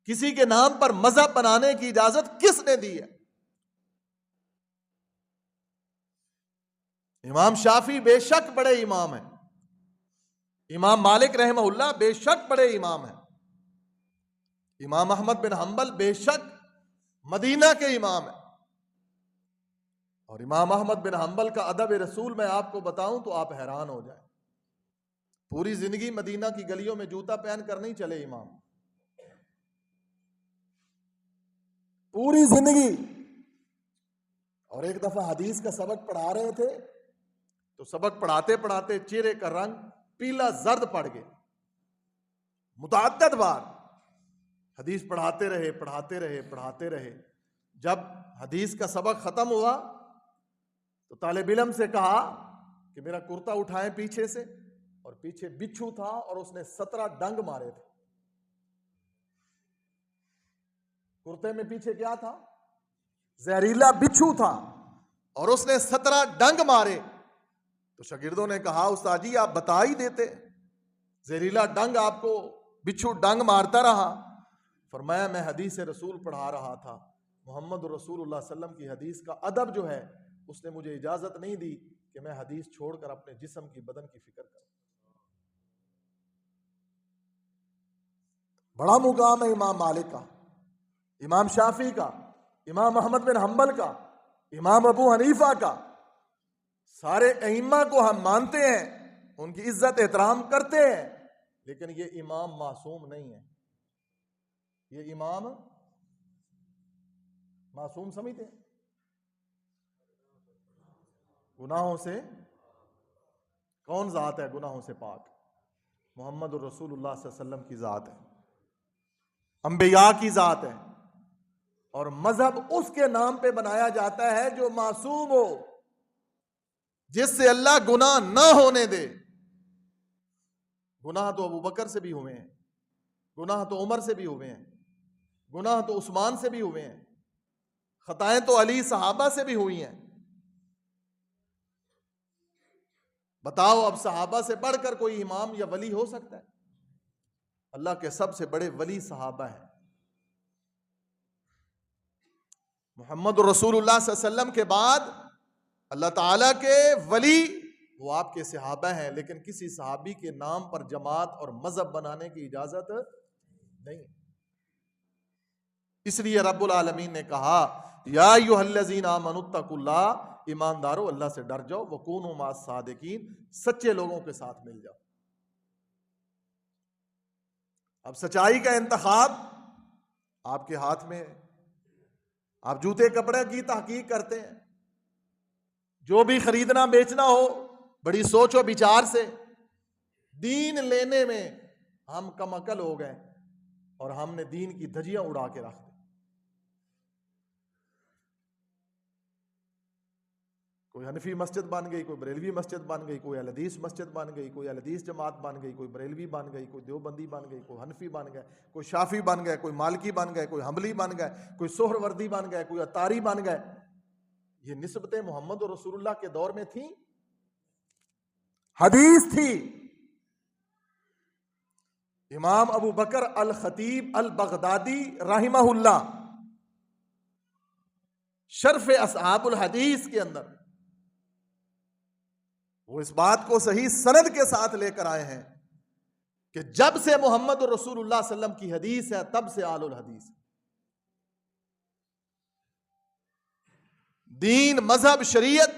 किसी के नाम पर मजहब बनाने की इजाजत किसने दी है? इमाम शाफी बेशक बड़े इमाम हैं, इमाम मालिक रहमहुल्लाह बेशक बड़े इमाम हैं, इमाम अहमद बिन हंबल बेशक मदीना के इमाम हैं। और इमाम अहमद बिन हंबल का अदब रसूल मैं आपको बताऊं तो आप हैरान हो जाए। पूरी जिंदगी मदीना की गलियों में जूता पहन कर नहीं चले इमाम, पूरी जिंदगी। और एक दफा हदीस का सबक पढ़ा रहे थे तो सबक पढ़ाते पढ़ाते चेहरे का रंग पीला जर्द पड़ गया। मुतअद्दिद बार हदीस पढ़ाते रहे पढ़ाते रहे पढ़ाते रहे। जब हदीस का सबक खत्म हुआ तो तालिब इल्म से कहा कि मेरा कुर्ता उठाएं पीछे से, और पीछे बिच्छू था और उसने 17 डंग मारे थे। कुर्ते में पीछे क्या था? जहरीला बिच्छू था और उसने 17 डंग मारे। तो शागिर्दों ने कहा उस्ताद जी आप बता ही देते, जहरीला डंग आपको बिच्छू डंग मारता रहा। फरमाया मैं हदीस रसूल पढ़ा रहा था, मोहम्मद रसूलुल्लाह सल्लम की हदीस का अदब जो है उसने मुझे इजाजत नहीं दी कि मैं हदीस छोड़कर अपने जिस्म की बदन की फिक्र करूं। बड़ा मुकाम है इमाम मालिक का, इमाम शाफी का, इमाम अहमद बिन हंबल का, इमाम अबू हनीफा का। सारे अइम्मा को हम मानते हैं, उनकी इज्जत एहतराम करते हैं, लेकिन ये इमाम मासूम नहीं है। ये इमाम मासूम समझते हैं? गुनाहों से कौन जात है गुनाहों से पाक? मोहम्मद रसूलुल्लाह सल्लल्लाहु अलैहि वसल्लम की जात है, अंबिया की जात है। और मजहब उसके नाम पे बनाया जाता है जो मासूम हो, जिससे अल्लाह गुनाह ना होने दे। गुनाह तो अबू बकर से भी हुए हैं, गुनाह तो उमर से भी हुए हैं, गुनाह तो उस्मान से भी हुए हैं, खताएं तो अली सहाबा से भी हुई हैं। बताओ अब सहाबा से बढ़कर कोई इमाम या वली हो सकता है? अल्लाह के सबसे बड़े वली सहाबा हैं। मोहम्मद रसूलुल्लाह सल्लल्लाहु अलैहि वसल्लम के बाद अल्लाह ताला के वली वो आपके सहाबा हैं, लेकिन किसी सहाबी के नाम पर जमात और मजहब बनाने की इजाजत नहीं। इसलिए रब्बुल आलमीन ने कहा या अय्युहल्लज़ीना आमनुत्तकुल्लाह, ईमानदारों अल्लाह से डर जाओ, वकूनू मास सादिकीन, सच्चे लोगों के साथ मिल जाओ। अब सच्चाई का इंतखाब आपके हाथ में है। आप जूते कपड़े की तहकीक करते हैं, जो भी खरीदना बेचना हो बड़ी सोच और विचार से। दीन लेने में हम कम अकल हो गए और हमने दीन की धज्जियां उड़ा के रख दी। कोई हनफी मस्जिद बन गई, कोई बरेलवी मस्जिद बन गई, कोई अहलदीस मस्जिद बन गई, कोई अहलदीस जमात बन गई, कोई बरेलवी बन गई, कोई देवबंदी बन गई, कोई हनफी बन गए, कोई शाफी बन गए, कोई मालकी बन गए, कोई हम्बली बन गए, कोई सोहरवर्दी बन गए, कोई अतारी बन गए। ये निस्बतें मोहम्मद और रसूलुल्लाह के दौर में थी? हदीस थी। इमाम अबू बकर अल खतीब अल बगदादी रहमहुल्लाह शर्फ असहाबुल हदीस के अंदर वो इस बात को सही सनद के साथ लेकर आए हैं कि जब से मोहम्मद रसूलुल्लाह सल्लल्लाहु अलैहि वसल्लम की हदीस है तब से आलुल हदीस। दीन मजहब शरीयत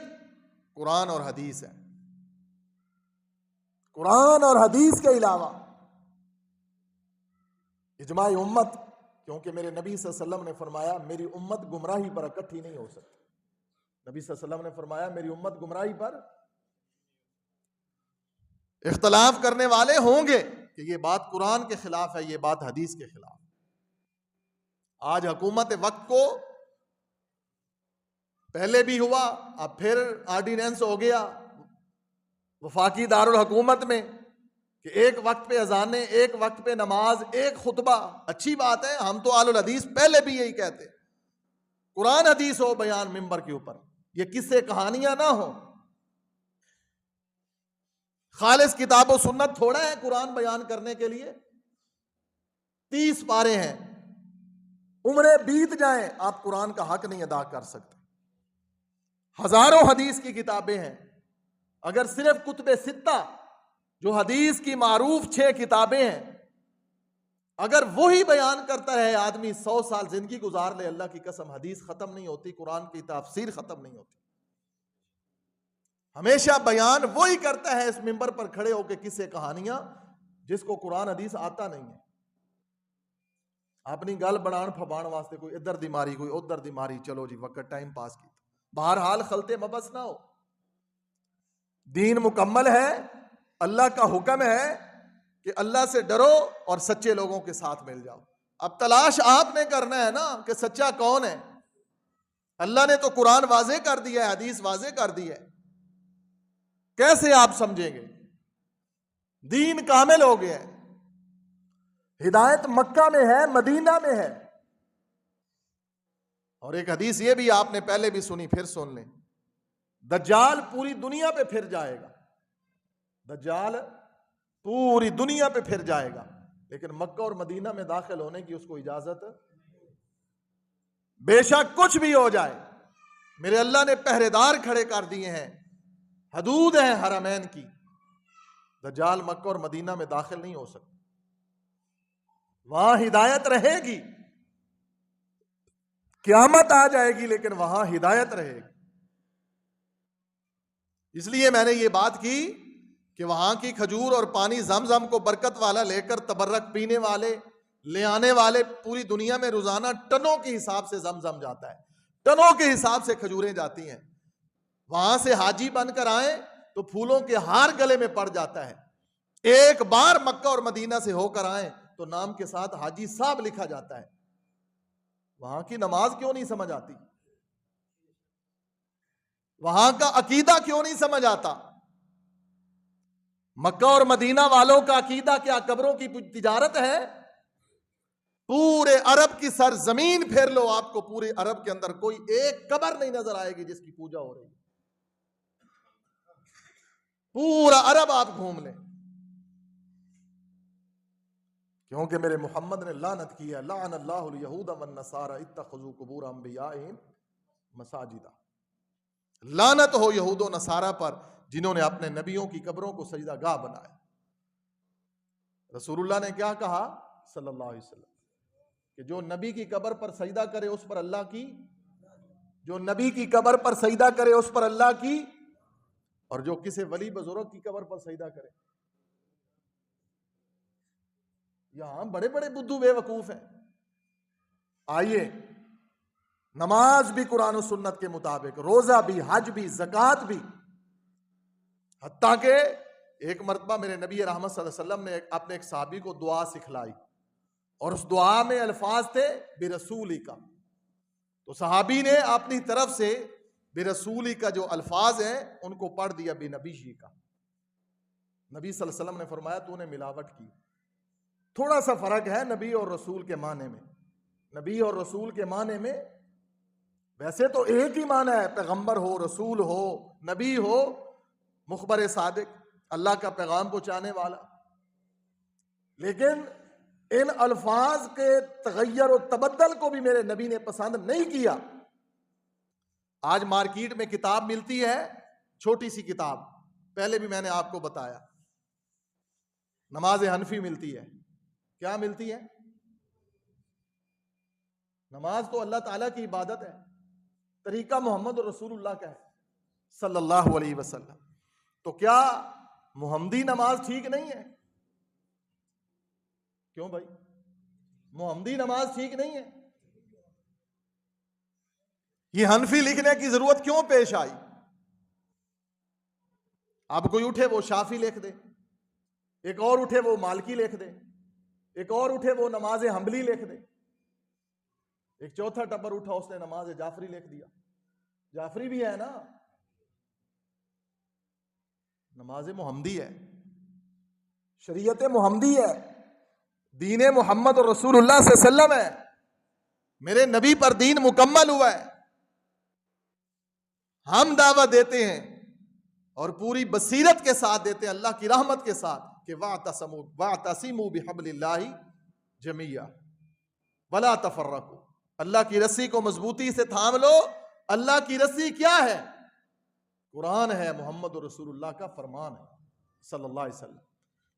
कुरान और हदीस है। कुरान और हदीस के अलावा इजमाई उम्मत, क्योंकि मेरे नबी सल्लल्लाहु अलैहि वसल्लम ने फरमाया मेरी उम्मत गुमराही पर इकट्ठी नहीं हो सकती। नबी सल्लल्लाहु अलैहि वसल्लम ने फरमाया मेरी उम्मत गुमराही पर इख्तलाफ करने वाले होंगे कि ये बात कुरान के खिलाफ है, ये बात हदीस के खिलाफ। आज हुकूमत वक्त को पहले भी हुआ, अब फिर ऑर्डिनेंस हो गया वफाकी दारुल हुकूमत में कि एक वक्त पे अजाने, एक वक्त पे नमाज, एक खुतबा। अच्छी बात है, हम तो आलुल हदीस पहले भी यही कहते, कुरान हदीस हो बयान मिंबर के ऊपर, ये किस्से कहानियां ना हो। खालिस किताब और सुन्नत थोड़ा है कुरान बयान करने के लिए। 30 पारे हैं, उम्रें बीत जाएं, आप कुरान का हक नहीं अदा कर सकते। हजारों हदीस की किताबें हैं, अगर सिर्फ कुतुब सित्ता जो हदीस की मारूफ 6 किताबें हैं, अगर वही बयान करता रहे आदमी 100 साल जिंदगी गुजार ले, अल्लाह की कसम हदीस खत्म नहीं होती, कुरान की तफसीर खत्म नहीं होती। हमेशा बयान वही करता है इस मिंबर पर खड़े होकर किस्से कहानियां, जिसको कुरान हदीस आता नहीं है। अपनी गल बनान फबान वास्ते कोई इधर दी मारी कोई उधर दी मारी, चलो जी वक्त टाइम पास की। बहरहाल खलते मबस ना हो, दीन मुकम्मल है, अल्लाह का हुक्म है कि अल्लाह से डरो और सच्चे लोगों के साथ मिल जाओ। अब तलाश आपने करना है ना कि सच्चा कौन है। अल्लाह ने तो कुरान वाजे कर दिया है, हदीस वाजे कर दी है, कैसे आप समझेंगे? दीन कामिल हो गया है, हिदायत मक्का में है, मदीना में है। और एक हदीस ये भी आपने पहले भी सुनी, फिर सुन लें, दज्जाल पूरी दुनिया पे फिर जाएगा, दज्जाल पूरी दुनिया पे फिर जाएगा, लेकिन मक्का और मदीना में दाखिल होने की उसको इजाजत, बेशक कुछ भी हो जाए, मेरे अल्लाह ने पहरेदार खड़े कर दिए हैं, हदूद हैं हरमैन की, दज्जाल मक्का और मदीना में दाखिल नहीं हो सकता। वहां हिदायत रहेगी, क़यामत आ जाएगी, लेकिन वहां हिदायत रहेगी। इसलिए मैंने ये बात की कि वहां की खजूर और पानी जमजम को बरकत वाला लेकर तबर्रक पीने वाले, ले आने वाले पूरी दुनिया में रोजाना टनों के हिसाब से जमजम जाता है, टनों के हिसाब से खजूरें जाती हैं। वहां से हाजी बनकर आए तो फूलों के हार गले में पड़ जाता है। एक बार मक्का और मदीना से होकर आए तो नाम के साथ हाजी साहब लिखा जाता है। वहां की नमाज क्यों नहीं समझ आती? वहां का अकीदा क्यों नहीं समझ आता? मक्का और मदीना वालों का अकीदा क्या कब्रों की तिजारत है? पूरे अरब की सरजमीन फेर लो, आपको पूरे अरब के अंदर कोई एक कब्र नहीं नजर आएगी जिसकी पूजा हो रही है। पूरा अरब आप घूम लें, क्योंकि मेरे मोहम्मद ने लानत की है, लानल्लाहुल यहूद वन नसारा इत्तखज़ू कुबूर अंबियाइहिम मसाजिदा। लानत हो यहूद और नसारा पर जिन्होंने अपने नबियों की कब्रों को सजदागाह बनाया। रसूलुल्लाह ने क्या कहा सल्लल्लाहु अलैहि वसल्लम कि जो नबी की कब्र पर सजदा करे उस पर अल्लाह की, जो नबी की कब्र पर सजदा करे उस पर अल्लाह की, और जो किसी वली बुजुर्ग की कब्र पर सजदा करे। यहां बड़े बड़े बुद्धू बेवकूफ हैं। आइए, नमाज भी कुरान और सुन्नत के मुताबिक, रोजा भी, हज भी, ज़कात भी। हत्ता के एक मरतबा मेरे नबी रहमत सल्लल्लाहु अलैहि वसल्लम ने अपने एक साहबी को दुआ सिखलाई, और उस दुआ में अल्फाज थे बिरसूली का। तो सहाबी ने अपनी तरफ से बिरसूली का जो अल्फाज हैं उनको पढ़ दिया बिनबी का। नबी सल्लल्लाहु अलैहि वसल्लम ने फरमाया तूने मिलावट की। थोड़ा सा फर्क है नबी और रसूल के माने में। नबी और रसूल के माने में वैसे तो एक ही माना है, पैगंबर हो, रसूल हो, नबी हो, मुखबर सादिक, अल्लाह का पैगाम पहुंचाने वाला। लेकिन इन अल्फाज के तगय्युर और तबद्दल को भी मेरे नबी ने पसंद नहीं किया। आज मार्केट में किताब मिलती है, छोटी सी किताब, पहले भी मैंने आपको बताया, नमाज हनफी मिलती है। क्या मिलती है? नमाज तो अल्लाह ताला की इबादत है, तरीका मोहम्मद और रसूलुल्लाह का है सल्लल्लाहु अलैहि वसल्लम। तो क्या मुहम्मदी नमाज ठीक नहीं है? क्यों भाई, मुहम्मदी नमाज ठीक नहीं है? ये हनफी लिखने की जरूरत क्यों पेश आई? अब कोई उठे वो शाफी लिख दे, एक और उठे वो मालकी लिख दे, एक और उठे वो नमाज हम्बली लिख दे, एक चौथा टब्बर उठा उसने नमाज जाफरी लिख दिया। जाफरी भी है ना, नमाज मुहम्मदी है, शरीयत मुहम्मदी है, दीन मोहम्मद और रसूलुल्लाह सल्लल्लाहु अलैहि वसल्लम है। मेरे नबी पर दीन मुकम्मल हुआ है। हम दावा देते हैं और पूरी बसीरत के साथ देते हैं, अल्लाह की रहमत के साथ, कि वातसिमू बिहब्लिल्लाहि जमीया वला तफर्रकू, अल्लाह की रस्सी को मजबूती से थाम लो। अल्लाह की रस्सी क्या है? कुरान है, मोहम्मद रसूलुल्लाह का फरमान है सल्लल्लाहु अलैहि वसल्लम।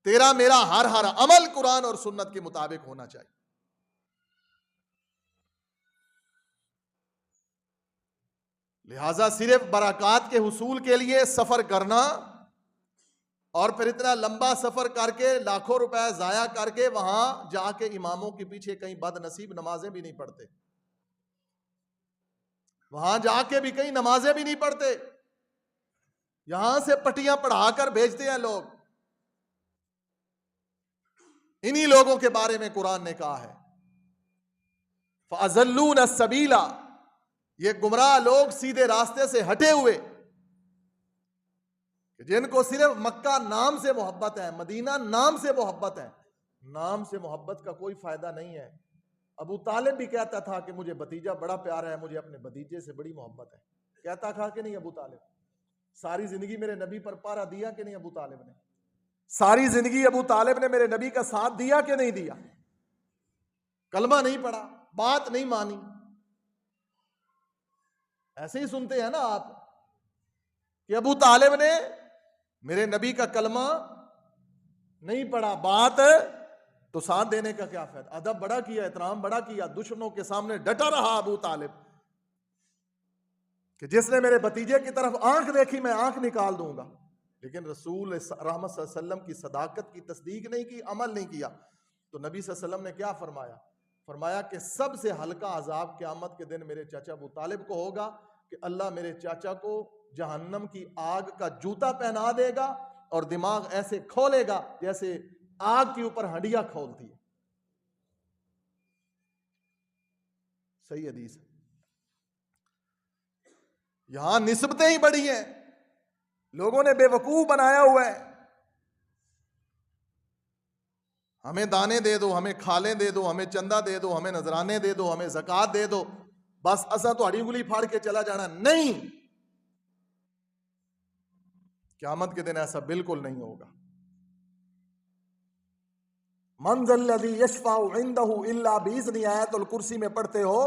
तेरा मेरा हर हर अमल कुरान और सुन्नत के मुताबिक होना चाहिए। लिहाजा सिर्फ बरक़ात के हुसूल के लिए सफर करना और फिर इतना लंबा सफर करके लाखों रुपए जाया करके वहां जाके इमामों के पीछे कहीं बदनसीब नमाजें भी नहीं पढ़ते, वहां जाके भी कहीं नमाजें भी नहीं पढ़ते, यहां से पटियां पढ़ाकर भेजते हैं लोग। इन्हीं लोगों के बारे में कुरान ने कहा है फ़अज़ल्लून अस्सबीला, ये गुमराह लोग सीधे रास्ते से हटे हुए, जिनको सिर्फ मक्का नाम से मोहब्बत है, मदीना नाम से मोहब्बत है। नाम से मोहब्बत का कोई फायदा नहीं है। अबू तालिब भी कहता था कि मुझे भतीजा बड़ा प्यारा है, मुझे अपने भतीजे से बड़ी मोहब्बत है। कहता था कि नहीं अबू तालिब? सारी जिंदगी मेरे नबी पर पहरा दिया कि नहीं अबू तालिब ने? सारी जिंदगी अबू तालिब ने मेरे नबी का साथ दिया कि नहीं दिया? कलमा नहीं पढ़ा, बात नहीं मानी। ऐसे ही सुनते हैं ना आप कि अबू तालिब ने मेरे नबी का कलमा नहीं पढ़ा, बात तो साथ देने का क्या फायदा? अदब बड़ा किया, एहतराम बड़ा किया, दुश्मनों के सामने डटा रहा अबू तालिब कि जिसने मेरे भतीजे की तरफ आंख देखी मैं आंख निकाल दूंगा। लेकिन रसूल रहमत सल्लल्लाहु अलैहि वसल्लम की सदाकत की तस्दीक नहीं की, अमल नहीं किया। तो नबी सल्लल्लाहु अलैहि वसल्लम ने क्या फरमाया? फरमाया कि सबसे हल्का अजाब क़यामत के दिन मेरे चाचा अबू तालिब को होगा कि अल्लाह मेरे चाचा को जहन्नम की आग का जूता पहना देगा और दिमाग ऐसे खोलेगा जैसे आग के ऊपर हंडिया खोलती है। सही हदीस है। यहां निस्बतें ही बड़ी हैं, लोगों ने बेवकूफ बनाया हुआ है। हमें दाने दे दो, हमें खालें दे दो, हमें चंदा दे दो, हमें नजराने दे दो, हमें ज़कात दे दो, बस असा तो हड़ी उंगली फाड़ के चला जाना। नहीं, क़यामत के दिन ऐसा बिल्कुल नहीं होगा। मन ज़ल्लज़ी यशफ़अउ इंदहु इल्ला बिइज़्निही, आयतुल कुर्सी में पढ़ते हो,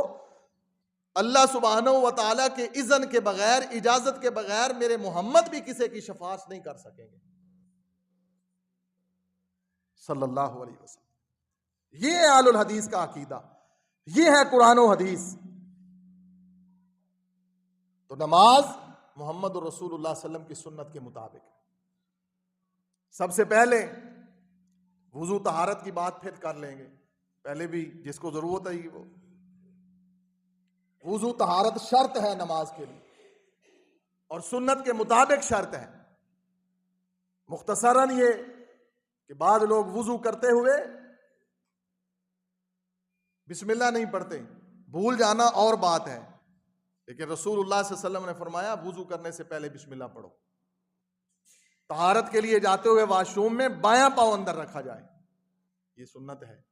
अल्लाह सुब्हानहू व तआला के इज़्न के बगैर, इजाजत के बगैर मेरे मोहम्मद भी किसी की शफाअत नहीं कर सकेंगे सल्लल्लाहु अलैहि वसल्लम। ये है आलुल हदीस का अकीदा, ये है कुरान और हदीस। तो नमाज मोहम्मद रसूलुल्लाह सल्लल्लाहु अलैहि वसल्लम की सुन्नत के मुताबिक। सबसे पहले वुजू तहारत की बात फिर कर लेंगे, पहले भी जिसको जरूरत है वो वुजू तहारत शर्त है नमाज के लिए और सुन्नत के मुताबिक शर्त है। मुख्तसरन ये कि बाद लोग वुजू करते हुए बिस्मिल्लाह नहीं पढ़ते, भूल जाना और बात है, लेकिन रसूलुल्लाह सल्लल्लाहु अलैहि वसल्लम ने फरमाया वुजू करने से पहले बिस्मिल्लाह पढ़ो। तहारत के लिए जाते हुए वाशरूम में बायां पांव अंदर रखा जाए, ये सुन्नत है।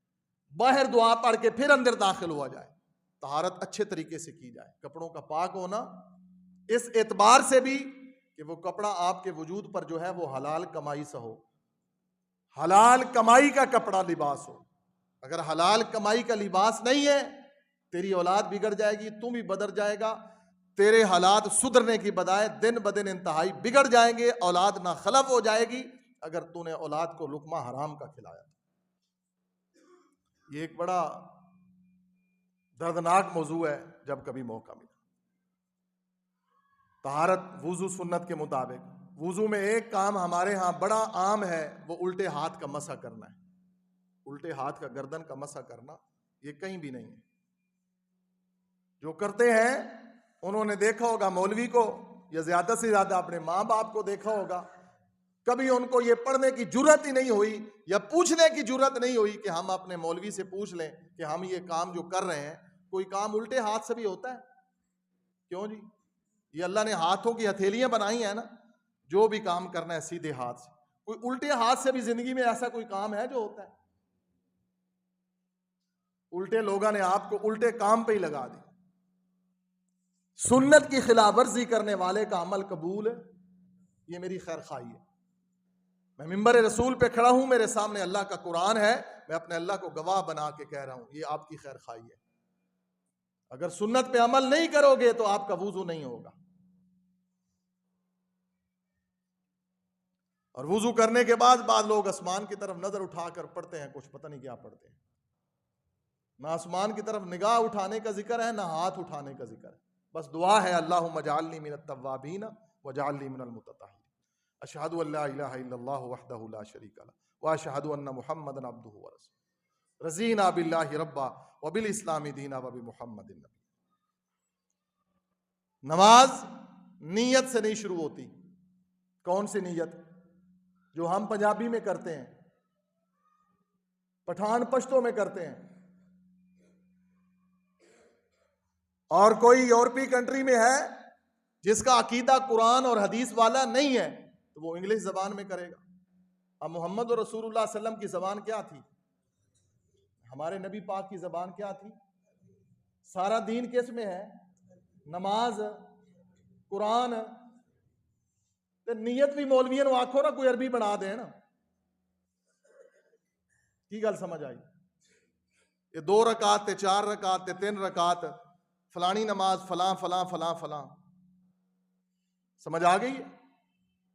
बाहर दुआ पढ़ के फिर अंदर दाखिल हुआ जाए। तहारत अच्छे तरीके से की जाए, कपड़ों का पाक होना इस एतबार से भी कि वो कपड़ा आपके वजूद पर जो है वो हलाल कमाई से हो, हलाल कमाई का कपड़ा लिबास हो। अगर हलाल कमाई का लिबास नहीं है, तेरी औलाद बिगड़ जाएगी, तुम भी बदल जाएगा, तेरे हालात सुधरने की बजाय दिन ब दिन इंतहाई बिगड़ जाएंगे, औलाद ना खलफ हो जाएगी अगर तूने औलाद को लुकमा हराम का खिलाया। ये एक बड़ा दर्दनाक मौजू है जब कभी मौका मिला। तहारत वुजू सुन्नत के मुताबिक। वुजू में एक काम हमारे यहाँ बड़ा आम है, वो उल्टे हाथ का मसा करना है। उल्टे हाथ का गर्दन का मसा करना ये कहीं भी नहीं है। जो करते हैं उन्होंने देखा होगा मौलवी को, या ज्यादा से ज्यादा अपने माँ बाप को देखा होगा। कभी उनको ये पढ़ने की जुर्रत ही नहीं हुई या पूछने की जुर्रत नहीं हुई कि हम अपने मौलवी से पूछ लें कि हम ये काम जो कर रहे हैं, कोई काम उल्टे हाथ से भी होता है? क्यों जी? ये अल्लाह ने हाथों की हथेलियां बनाई है ना, जो भी काम करना है सीधे हाथ से। कोई उल्टे हाथ से भी जिंदगी में ऐसा कोई काम है जो होता है? उल्टे लोगों ने आपको उल्टे काम पे ही लगा दी। सुन्नत की खिलाफ वर्जी करने वाले का अमल कबूल है, ये मेरी खैर खाई है। मैं मिंबर रसूल पे खड़ा हूं, मेरे सामने अल्लाह का कुरान है, मैं अपने अल्लाह को गवाह बना के कह रहा हूं ये आपकी खैर खाई है। अगर सुन्नत पे अमल नहीं करोगे तो आपका वुजू नहीं होगा। और वुजू करने के बाद लोग आसमान की तरफ नजर उठाकर पढ़ते हैं, कुछ पता नहीं क्या पढ़ते हैं। ना आसमान की तरफ निगाह उठाने का जिक्र है, ना हाथ उठाने का जिक्र है। बस दुआ है, अल्लाहुम्मा जअलनी मिनत तव्वाबीन व जअलनी मिनल मुतत्तहिरीन। अशहदु अल्ला इलाहा इल्लल्लाह वहदहु ला शरीका लह व अशहदु अन्ना मुहम्मदन अब्दुहु व रसूलुहु। रज़ीना बिल्लाहि रब्बा व बिल इस्लामी दीना व बि मुहम्मदिन नबी। नमाज नीयत से नहीं शुरू होती। कौन सी नीयत? जो हम पंजाबी में करते हैं, पठान पश्तो में करते हैं, और कोई यूरोपीय कंट्री में है जिसका अकीदा कुरान और हदीस वाला नहीं है, तो वो इंग्लिश जबान में करेगा। अब मोहम्मद और रसूलुल्लाह सल्लम की जबान क्या थी? हमारे नबी पाक की जबान क्या थी? सारा दीन किस में है? नमाज, कुरान। तो नीयत भी मौलवियन आखो ना कोई अरबी बना दे ना, की गल समझ आई? ये 2 रकात, 4 रकात, 3 रकात, फलानी नमाज, फलां फलां फलां फलां। समझ आ गई?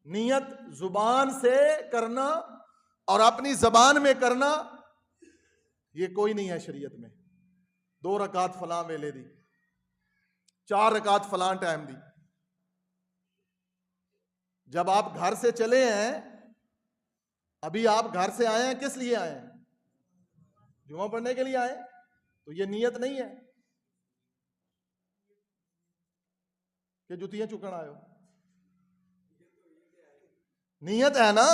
नियत जुबान से करना और अपनी जबान में करना, ये कोई नहीं है शरीयत में। 2 रकात फलां वेले दी, 4 रकात फलां टाइम दी। जब आप घर से चले हैं, अभी आप घर से आए हैं, किस लिए आए हैं? जुमा पढ़ने के लिए आए, तो ये नियत नहीं है कि जुतियां चुकन आए हो। नियत है ना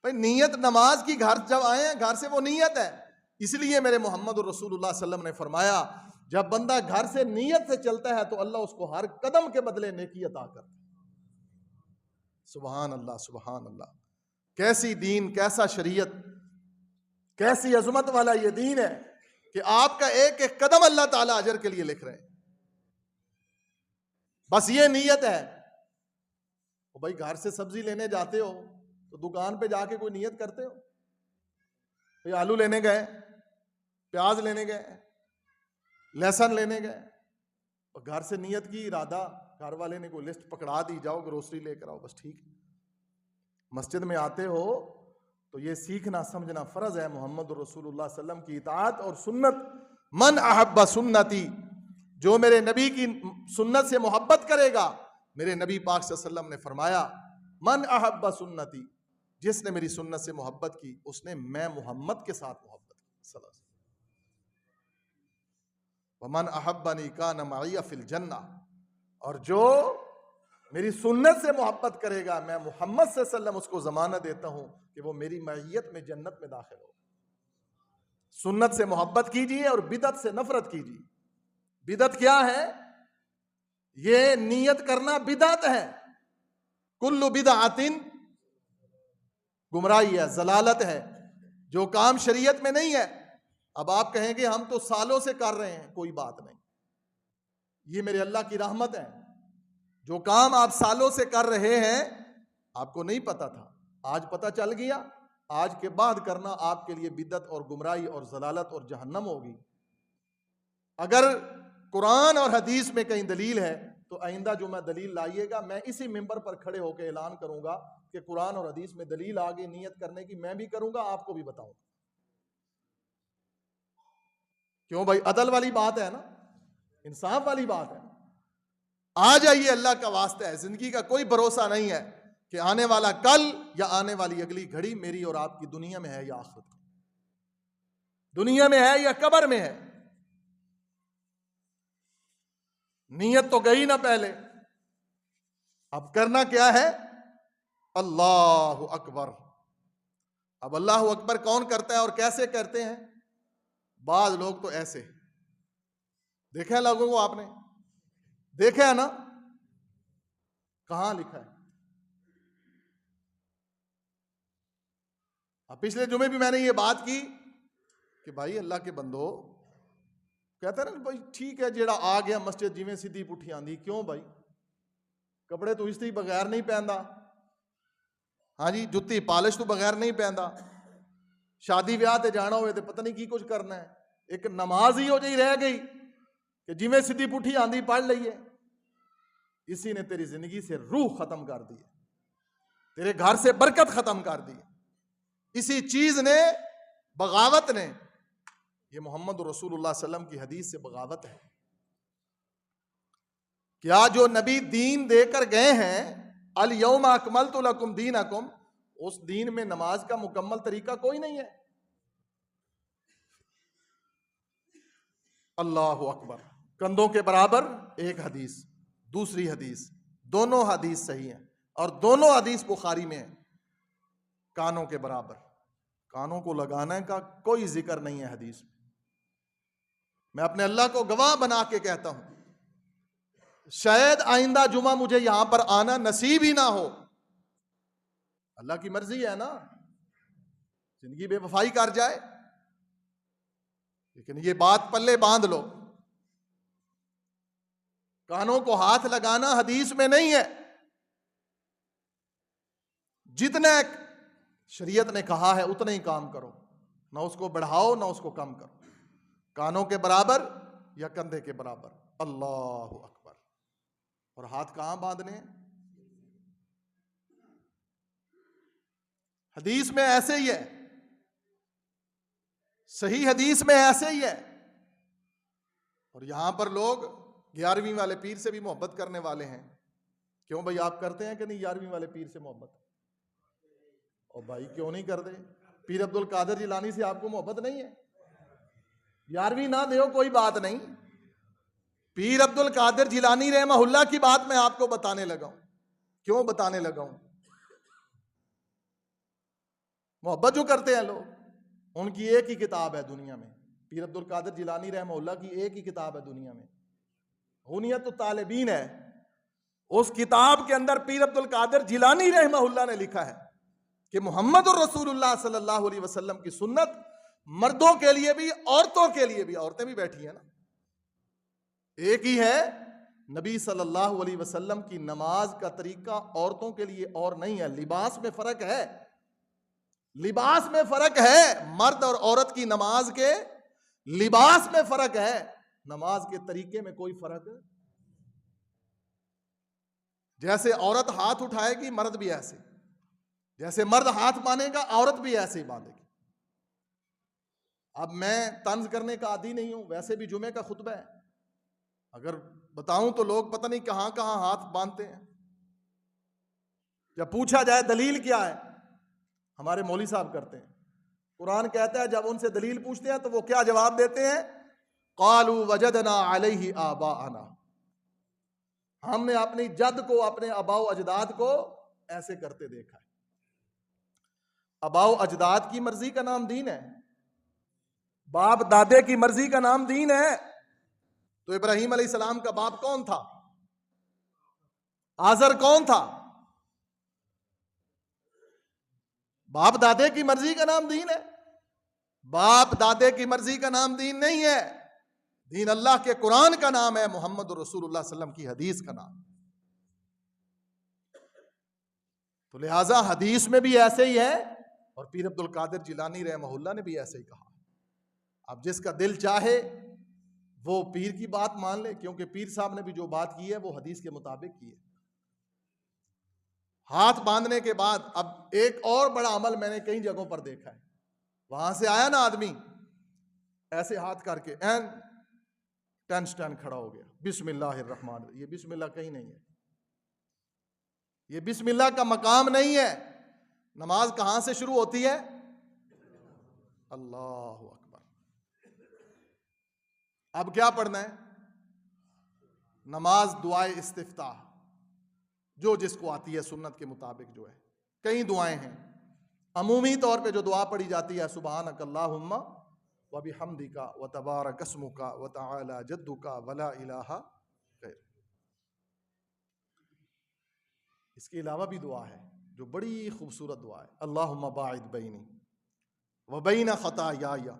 भाई, नियत नमाज की घर जब आए हैं घर से, वो नियत है। इसलिए मेरे मोहम्मद और रसूलुल्लाह सल्लम ने फरमाया, जब बंदा घर से नियत से चलता है तो अल्लाह उसको हर कदम के बदले नेकी अता करता है। सुभान अल्लाह, सुभान अल्लाह। कैसी दीन, कैसा शरीयत, कैसी अजमत वाला ये दीन है कि आपका एक एक कदम अल्लाह ताला अजर के लिए लिख रहे हैं। बस ये नियत है। तो भाई घर से सब्जी लेने जाते हो तो दुकान पे जाके कोई नियत करते हो? भाई आलू लेने गए, प्याज लेने गए, लहसुन लेने गए, और घर से नियत की इरादा, घर वाले ने कोई लिस्ट पकड़ा दी, जाओ ग्रोसरी लेकर आओ, बस ठीक। मस्जिद में आते हो तो ये सीखना समझना फर्ज है मोहम्मद रसूलुल्लाह सल्लम की इताअत और सुन्नत। मन अहब्बा सुन्नती, जो मेरे नबी की सुन्नत से मोहब्बत करेगा, मेरे नबी पाक सल्लम ने फरमाया, मन अहब्बा सुन्नती, जिसने मेरी सुन्नत से मोहब्बत की उसने मैं मोहम्मद के साथ मोहब्बत की। वमन अहब्बनी कान मइया फिल जन्ना, और जो मेरी सुन्नत से मोहब्बत करेगा, मैं मोहम्मद सल्लम उसको जमानत देता हूं कि वो मेरी मैयत में जन्नत में दाखिल हो। सुन्नत से मोहब्बत कीजिए और बिदअत से नफरत कीजिए। बिदअत क्या है? ये नियत करना बिदअत है। कुल्लु बिदअतिन गुमराही है, जलालत है, जो काम शरीयत में नहीं है। अब आप कहेंगे हम तो सालों से कर रहे हैं, कोई बात नहीं, ये मेरे अल्लाह की रहमत है। जो काम आप सालों से कर रहे हैं, आपको नहीं पता था, आज पता चल गया, आज के बाद करना आपके लिए बिदअत और गुमराही और जलालत और जहन्नम होगी। अगर कुरान और हदीस में कहीं दलील है तो आइंदा जो मैं दलील लाइएगा, मैं इसी मिंबर पर खड़े होकर ऐलान करूंगा कि कुरान और हदीस में दलील आ गई नियत करने की, मैं भी करूंगा, आपको भी बताऊंगा। क्यों भाई? अदल वाली बात है ना, इंसाफ वाली बात है। आ जाइए, अल्लाह का वास्ता है। जिंदगी का कोई भरोसा नहीं है कि आने वाला कल या आने वाली अगली घड़ी मेरी और आपकी दुनिया में है या आखिरत में, दुनिया में है या कब्र में है। नियत तो गई ना पहले, अब करना क्या है? अल्लाहु अकबर। अब अल्लाहु अकबर कौन करता है और कैसे करते हैं? बाद लोग तो ऐसे देखे लोगों को, आपने देखा है ना, कहां लिखा है? अब पिछले जुमे भी मैंने ये बात की कि भाई अल्लाह के बंदो, कहते हैं ना भाई ठीक है, जेड़ा आ गया मस्जिद जिवें सीधी पुठी आंदी। क्यों भाई? कपड़े तो इससे बगैर नहीं पहनता, हाँ जी, जुत्ती पालिश तो बगैर नहीं पहनता, शादी ब्याह ते जाना हो तो पता नहीं की कुछ करना है। एक नमाज ही हो जी रह गई कि जिमें सीधी पुठी आंधी पढ़ लीए, इसी ने तेरी जिंदगी से रूह खत्म कर दी, तेरे घर से बरकत खत्म कर दी। इसी चीज ने, बगावत ने, ये मोहम्मद रसूलुल्लाह सल्लम की हदीस से बगावत है। क्या जो नबी दीन देकर गए हैं, अल यौम अकमलतु लकुम दीनकुम, उस दीन में नमाज का मुकम्मल तरीका कोई नहीं है। अल्लाहु अकबर। कंधों के बराबर एक हदीस, दूसरी हदीस, दोनों हदीस सही हैं और दोनों हदीस बुखारी में है। कानों के बराबर, कानों को लगाने का कोई जिक्र नहीं है हदीस में। मैं अपने अल्लाह को गवाह बना के कहता हूं, शायद आइंदा जुमा मुझे यहां पर आना नसीब ही ना हो। अल्लाह की मर्जी है ना, जिंदगी बेवफाई कर जाए, लेकिन ये बात पल्ले बांध लो, कानों को हाथ लगाना हदीस में नहीं है। जितने शरीयत ने कहा है उतना ही काम करो, ना उसको बढ़ाओ ना उसको कम करो। कानों के बराबर या कंधे के बराबर। अल्लाहु अकबर। और हाथ कहां बांधने हैं? हदीस में ऐसे ही है, सही हदीस में ऐसे ही है। और यहां पर लोग 11वीं वाले पीर से भी मोहब्बत करने वाले हैं। क्यों भाई, आप करते हैं कि नहीं 11वीं वाले पीर से मोहब्बत? और भाई क्यों नहीं करते? पीर अब्दुल कादिर जिलानी से आपको मोहब्बत नहीं है? 11वीं ना दे कोई बात नहीं, पीर अब्दुल कादिर जिलानी रहमहुल्लाह की बात मैं आपको बताने लगा हूं। क्यों बताने लगा हूं? मोहब्बत जो करते हैं लोग, उनकी एक ही किताब है दुनिया में, पीर अब्दुल कादिर जिलानी रहमहुल्लाह की एक ही किताब है दुनिया में, हुनियत तालिबीन है। उस किताब के अंदर पीर अब्दुल कादिर जिलानी रहमहुल्लाह ने लिखा है कि मोहम्मद रसूलुल्लाह सल्लल्लाहु अलैहि वसल्लम की सुन्नत मर्दों के लिए भी औरतों के लिए भी, औरतें भी बैठी हैं ना, एक ही है। नबी सल्लल्लाहु अलैहि वसल्लम की नमाज का तरीका औरतों के लिए और नहीं है। लिबास में फर्क है, लिबास में फर्क है। मर्द और औरत की नमाज के लिबास में फर्क है, नमाज के तरीके में कोई फर्क है। जैसे औरत हाथ उठाएगी, मर्द भी ऐसे, जैसे मर्द हाथ बांधेगा औरत भी ऐसे ही बांधेगी। अब मैं तंज करने का आदी नहीं हूं, वैसे भी जुमे का खुतबा है, अगर बताऊं तो लोग पता नहीं कहां कहां हाथ बांधते हैं। जब पूछा जाए दलील क्या है, हमारे मौली साहब करते हैं। कुरान कहता है, जब उनसे दलील पूछते हैं तो वो क्या जवाब देते हैं? क़ालू वजदना अलैहि आबाअना, हमने अपनी जद को, अपने अबाओ अजदाद को ऐसे करते देखा है। अबाओ अजदाद की मर्जी का नाम दीन है, बाप दादे की मर्जी का नाम दीन है। तो इब्राहिम अलैहिस्सलाम का बाप कौन था? आजर कौन था? बाप दादे की मर्जी का नाम दीन है? बाप दादे की मर्जी का नाम दीन नहीं है। दीन अल्लाह के कुरान का नाम है, मोहम्मद रसूलुल्लाह सल्लम की हदीस का नाम। तो लिहाजा हदीस में भी ऐसे ही है, और पीर अब्दुल कादिर जिलानी रहमहुल्लाह ने भी ऐसे ही कहा। अब जिसका दिल चाहे वो पीर की बात मान ले, क्योंकि पीर साहब ने भी जो बात की है वो हदीस के मुताबिक की है। हाथ बांधने के बाद अब एक और बड़ा अमल मैंने कई जगहों पर देखा है। वहां से आया ना आदमी, ऐसे हाथ करके एन टन स्टैंड खड़ा हो गया, बिस्मिल्लाहिर्रहमान, ये बिस्मिल्लाह कहीं नहीं है, ये बिस्मिल्लाह का मकाम नहीं है। नमाज कहां से शुरू होती है? अल्लाहु अकबर। अब क्या पढ़ना है? नमाज दुआए इस्तिफ्ताह, जो जिसको आती है सुन्नत के मुताबिक जो है। कई दुआएं हैं, अमूमी तौर पे जो दुआ पढ़ी जाती है, सुबहानक अल्लाहुम्मा व बिहम्दिका व तबारक अस्मुका व तआला जद्दुका वला इलाहा गैर। इसके अलावा भी दुआ है जो बड़ी खूबसूरत दुआ है, अल्लाहुम्मा बाइद बैनी व बैन खतायाया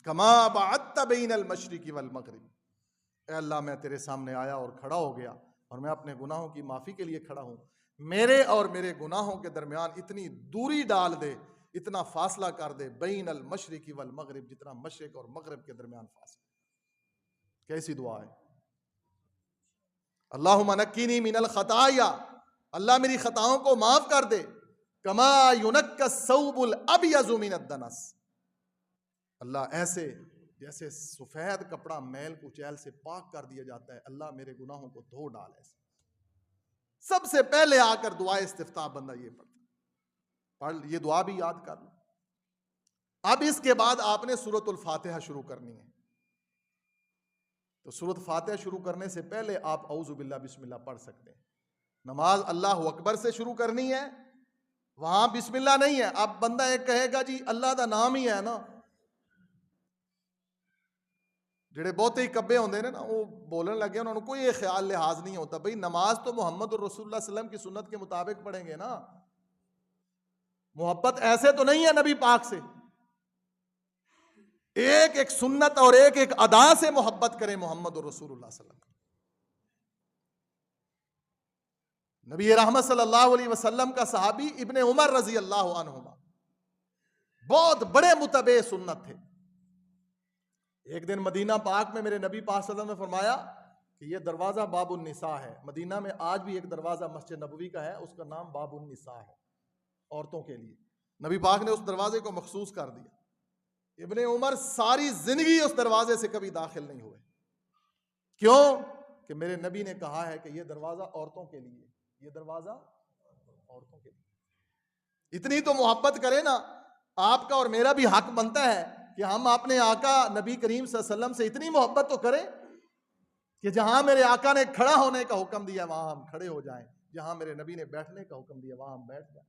कमा बअदत बैनल मशरिक़ि वल मग़रिब। ऐ अल्लाह, मैं तेरे सामने आया और खड़ा हो गया और मैं अपने गुनाहों की माफ़ी के लिए खड़ा हूँ। मेरे और मेरे गुनाहों के दरमियान इतनी दूरी डाल दे, इतना फासला कर दे, बैनल मशरिक़ि वल मग़रिब, जितना मशरिक़ और मग़रिब के दरमियान फासला। कैसी दुआ है? अल्लाहुम्मा नक्कीनी मिनल खताया, अल्लाह मेरी खताओं को माफ कर दे। कमा युनक्कस सौबुल अबयज़ु मिनद दनस, अल्लाह ऐसे जैसे सफेद कपड़ा मैल कुचैल से पाक कर दिया जाता है, अल्लाह मेरे गुनाहों को धो डाल। ऐसे सबसे पहले आकर दुआ इस्तिफ्ताह बंदा ये पढ़, ये दुआ भी याद कर लो। अब इसके बाद आपने सूरतुल फातिहा शुरू करनी है। तो सूरत फातिहा शुरू करने से पहले आप औज़ु बिल्लाह बिस्मिल्लाह पढ़ सकते हैं। नमाज अल्लाह अकबर से शुरू करनी है, वहां बिस्मिल्लाह नहीं है। अब बंदा एक कहेगा जी अल्लाह का नाम ही है ना, ਜਿਹੜੇ ਬਹੁਤੇ ਹੀ ਕੱਬੇ ਹੁੰਦੇ ਨੇ ना, वो बोलन लगे उन्होंने कोई ये ख्याल लिहाज नहीं होता, भाई नमाज तो मोहम्मद और रसूलुल्लाह सल्लल्लाहु अलैहि वसल्लम की सुन्नत के मुताबिक पढ़ेंगे ना। मोहब्बत ऐसे तो नहीं है नबी पाक से, एक एक सुन्नत और एक एक अदा से मोहब्बत करें मोहम्मद और रसूलुल्लाह सल्लल्लाहु अलैहि वसल्लम। नबी रहमत सल्लल्लाहु अलैहि वसल्लम का सहाबी इब्ने उमर रजी अल्लाह अन्हुमा बहुत बड़े मुतबे सुन्नत थे। एक दिन मदीना पाक में मेरे नबी पाक सल्लल्लाहु अलैहि वसल्लम ने फरमाया कि यह दरवाजा बाबुन निसा है। मदीना में आज भी एक दरवाजा मस्जिद नबवी का है, उसका नाम बाबुन निसा है, औरतों के लिए। नबी पाक ने उस दरवाजे को मखसूस कर दिया। इब्ने उमर सारी जिंदगी उस दरवाजे से कभी दाखिल नहीं हुए। क्यों? कि मेरे नबी ने कहा है कि यह दरवाजा औरतों के लिए, यह दरवाजा औरतों के लिए। इतनी तो मोहब्बत करें ना, आपका और मेरा भी हक बनता है कि हम अपने आका नबी करीम सल्लल्लाहु अलैहि वसल्लम से इतनी मोहब्बत तो करें कि जहां मेरे आका ने खड़ा होने का हुक्म दिया वहां हम खड़े हो जाएं, जहां मेरे नबी ने बैठने का हुक्म दिया वहां हम बैठ जाएं।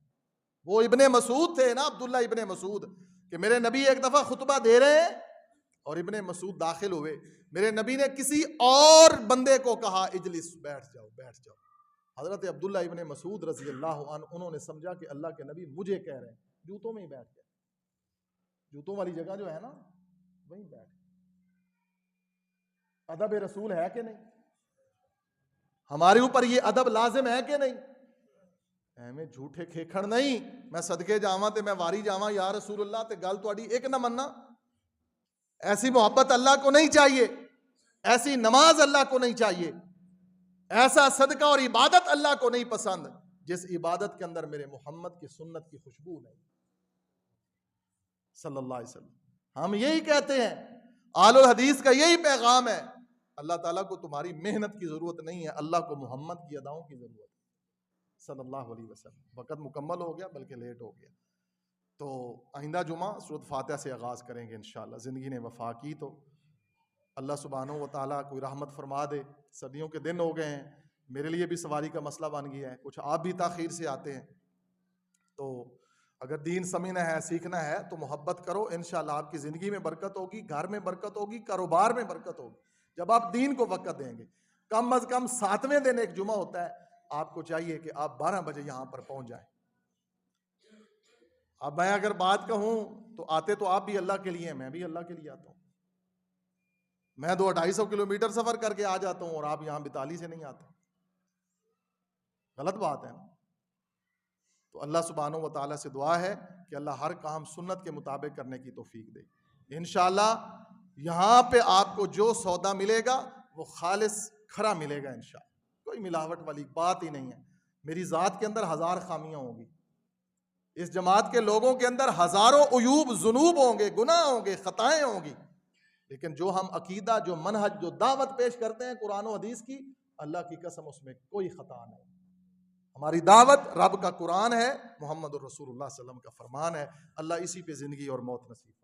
वो इब्ने मसूद थे ना, अब्दुल्ला इब्ने मसूद, कि मेरे नबी एक दफा खुतबा दे रहे हैं और इब्ने मसूद दाखिल हुए। मेरे नबी ने किसी और बंदे को कहा इजलिस, बैठ जाओ बैठ जाओ। हजरत अब्दुल्ला इब्ने मसूद रजी अल्लाह अन्हु, उन्होंने समझा कि अल्लाह के नबी मुझे कह रहे हैं, जूतों में ही बैठ गए, जूतों वाली जगह जो है ना वहीं बैठ। अदब रसूल है कि नहीं? हमारे ऊपर ये अदब लाजिम है कि नहीं? एवें झूठे खेखड़ नहीं, मैं सदके जावा ते मैं वारी जावा या रसूलुल्लाह ते गल तुहाडी एक ना मन्ना। ऐसी मोहब्बत अल्लाह को नहीं चाहिए, ऐसी नमाज अल्लाह को नहीं चाहिए, ऐसा सदका और इबादत अल्लाह को नहीं पसंद जिस इबादत के अंदर मेरे मोहम्मद की सुन्नत की खुशबू नहीं, सल्लल्लाहु अलैहि वसल्लम। हम यही कहते हैं, आलुल हदीस का यही पैगाम है, अल्लाह ताला को तुम्हारी मेहनत की जरूरत नहीं है, अल्लाह को मोहम्मद की अदाओं की जरूरत है, सल्लल्लाहु अलैहि वसल्लम। वक्त मुकम्मल हो गया, बल्कि लेट हो गया, तो आइंदा जुमा सूरत फातिहा से आगाज़ करेंगे इंशाअल्लाह। ज़िंदगी ने वफा की तो अल्लाह सुब्हानहू व तआला कोई रहमत फरमा दे। सदियों के दिन हो गए हैं, मेरे लिए भी सवारी का मसला बन गया है, कुछ आप भी ताख़ीर से आते हैं, तो अगर दीन समझना है, सीखना है तो मोहब्बत करो, इंशाअल्लाह आपकी ज़िंदगी में बरकत होगी, घर में बरकत होगी, कारोबार में बरकत होगी, जब आप दीन को वक़्त देंगे। कम अज़ कम 7वें दिन एक जुमा होता है, आपको चाहिए कि आप 12 बजे यहाँ पर पहुँच जाएं। अब मैं अगर बात कहूँ तो आते तो आप भी अल्लाह के लिए हैं, मैं भी अल्लाह के लिए आता हूँ। मैं 200-250 किलोमीटर सफ़र करके आ जाता हूँ और आप यहाँ 42 से नहीं आते, गलत बात है ना। तो अल्लाह सुब्हानहू व तआला से दुआ है कि अल्लाह हर काम सुन्नत के मुताबिक करने की तौफीक दे। इंशाअल्लाह यहाँ पे आपको जो सौदा मिलेगा वो खालिस खरा मिलेगा इंशाअल्लाह, कोई मिलावट वाली बात ही नहीं है। मेरी ज़ात के अंदर 1000 खामियाँ होंगी, इस जमात के लोगों के अंदर हज़ारों उयूब जुनूब होंगे, गुनाह होंगे, खताएं होंगी, लेकिन जो हम अकीदा, जो मनहज, जो दावत पेश करते हैं कुरान और हदीस की, अल्लाह की कसम उसमें कोई खता नहीं। हमारी दावत रब का कुरान है, मोहम्मद रसूलुल्लाह सल्लल्लाहु अलैहि वसल्लम का फरमान है। अल्लाह इसी पे ज़िंदगी और मौत नसीब